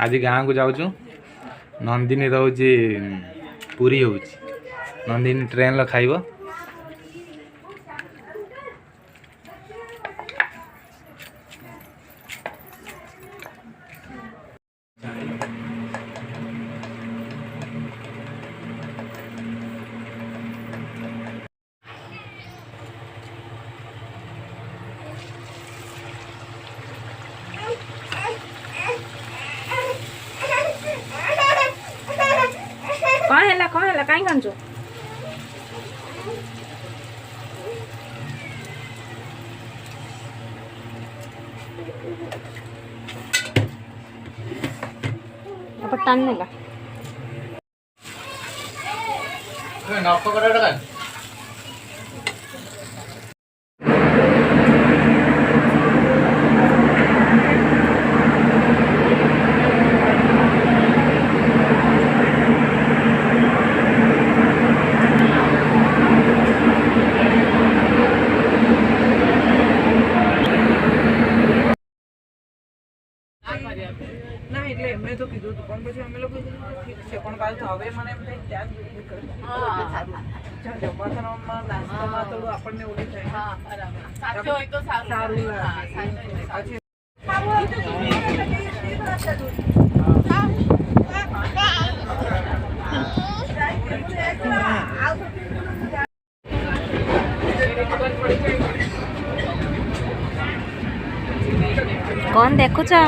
आज गाँव को जाऊँ नंदिनी रोचे पूरी हो नंदिनी ट्रेन लो खाइब कौन है कहीं कांचो अब टान नेला नॉक कर ના એટલે એમને તો કીધું હતું પણ પછી અમે લોકો ઠીક છે પણ પાછું હવે મને એમ થાય ત્યાં જ જમવાના નાસ્તામાં થોડું આપણને ઓલી થાય સાચો હોય તો સારું લાગે कौन देखु चा